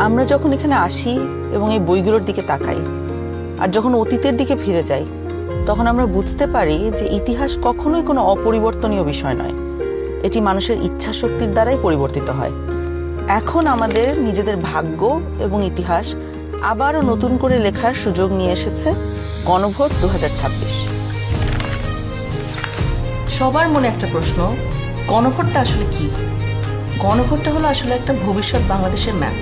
আমরা যখন এখানে আসি এবং এই বইগুলোর দিকে তাকাই আর যখন অতীতের দিকে ফিরে যাই, তখন আমরা বুঝতে পারি যে ইতিহাস কখনোই কোনো অপরিবর্তনীয় বিষয় নয়। এটি মানুষের ইচ্ছা শক্তির দ্বারাই পরিবর্তিত হয়। এখন আমাদের নিজেদের ভাগ্য এবং ইতিহাস আবারও নতুন করে লেখার সুযোগ নিয়ে এসেছে গণভোট 2026। সবার মনে একটা প্রশ্ন, গণভোটটা আসলে কি? গণভোটটা হলো আসলে একটা ভবিষ্যৎ বাংলাদেশের ম্যাপ।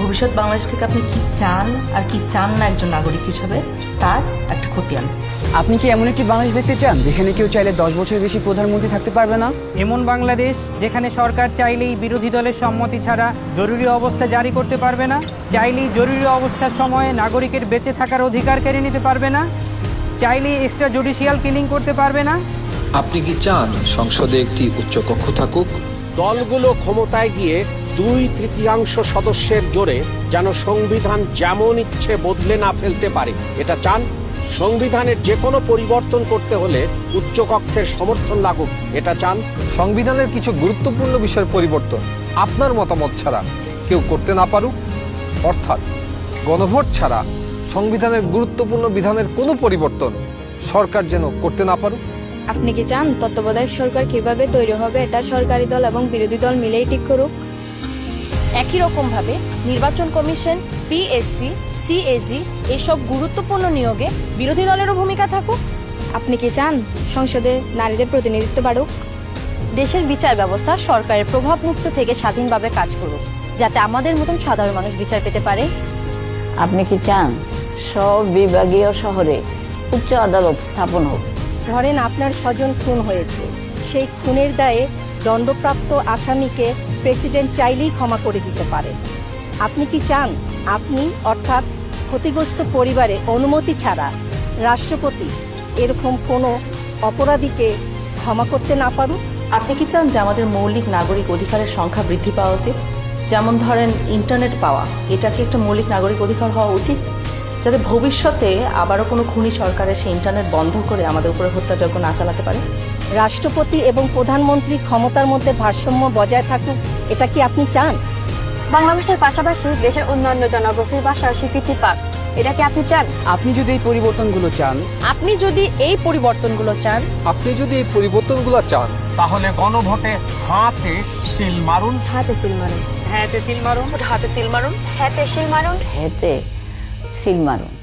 ভবিষ্যৎ বাংলাদেশ থেকে আপনি কি চান আর কি চান না একজন নাগরিক হিসেবে, তার একটা খতিয়ান। আপনি কি এমন একটি বাংলাদেশ দেখতে চান যেখানে কেউ চাইলে 10 বছর বেশি প্রধানমন্ত্রী থাকতে পারবে না? এমন বাংলাদেশ যেখানে সরকার চাইলেই বিরোধী দলের সম্মতি ছাড়া জরুরি অবস্থা জারি করতে পারবে না, চাইলেই জরুরি অবস্থার সময়ে নাগরিকের বেঁচে থাকার অধিকার কেড়ে নিতে পারবে না, চাইলেই এক্সট্রা জুডিশিয়াল কিলিং করতে পারবে না? আপনি কি চান সংসদে একটি উচ্চকক্ষ থাকুক? দলগুলো ক্ষমতায় গিয়ে 2/3 সদস্যের জোরে যেন সংবিধান যেমন ইচ্ছে বদলে না ফেলতে পারে, এটা চান? সংবিধানের যে কোনো পরিবর্তন করতে হলে উচ্চকক্ষের সমর্থন লাগুক, এটা চান? সংবিধানের কিছু গুরুত্বপূর্ণ বিষয়ের পরিবর্তন আপনার মতামত ছাড়া কেউ করতে না পারুক, অর্থাৎ গণভোট ছাড়া সংবিধানের গুরুত্বপূর্ণ বিধানের কোনো পরিবর্তন সরকার যেন করতে না পারুক। আপনি কি চান তত্ত্বাবধায়ক সরকার কিভাবে তৈরি হবে এটা সরকারি দল এবং বিরোধী দল মিলেই ঠিক করুক? একই রকমভাবে নির্বাচন কমিশন, পিএসসি, সিএজি এসব গুরুত্বপূর্ণ নিয়োগে বিরোধী দলেরও ভূমিকা থাকুক? আপনি কি চান সংসদে নারীদের প্রতিনিধিত্ব বাড়ুক? দেশের বিচার ব্যবস্থা সরকারের প্রভাব মুক্ত থেকে স্বাধীনভাবে কাজ করুক, যাতে আমাদের মতন সাধারণ মানুষ বিচার পেতে পারে? আপনি কি চান সব বিভাগীয় শহরে উচ্চ আদালত স্থাপন হোক? ধরেন আপনার স্বজন খুন হয়েছে, সেই খুনের দায়ে দণ্ডপ্রাপ্ত আসামিকে প্রেসিডেন্ট চাইলেই ক্ষমা করে দিতে পারে। আপনি কি চান আপনি অর্থাৎ ক্ষতিগ্রস্ত পরিবারে অনুমতি ছাড়া রাষ্ট্রপতি এরকম কোনো অপরাধীকে ক্ষমা করতে না পারুক? আপনি কি চান যে আমাদের মৌলিক নাগরিক অধিকারের সংখ্যা বৃদ্ধি পাওয়া উচিত? যেমন ধরেন ইন্টারনেট পাওয়া, এটা কি একটা মৌলিক নাগরিক অধিকার হওয়া উচিত, যাতে ভবিষ্যতে আবারও কোনো খুনি সরকারের সেই ইন্টারনেট বন্ধ করে আমাদের উপরে হত্যাযজ্ঞ না চালাতে পারে? রাষ্ট্রপতি এবং প্রধানমন্ত্রী ক্ষমতার মধ্যে ভারসাম্য বজায় থাকুক, এটা কি আপনি চান? বাংলাদেশের পাশাপাশি দেশের অন্যান্য জনগোষ্ঠীর ভাষার স্বীকৃতি পাক, এটা কি আপনি চান? আপনি যদি এই পরিবর্তনগুলো চান, আপনি যদি এই পরিবর্তনগুলো চান, তাহলে গণভোটে হাতে সিল মারুন। হাতে সিল মারুন। হাতে সিল মারুন। হাতে সিল মারুন। হেতে সিল মারুন।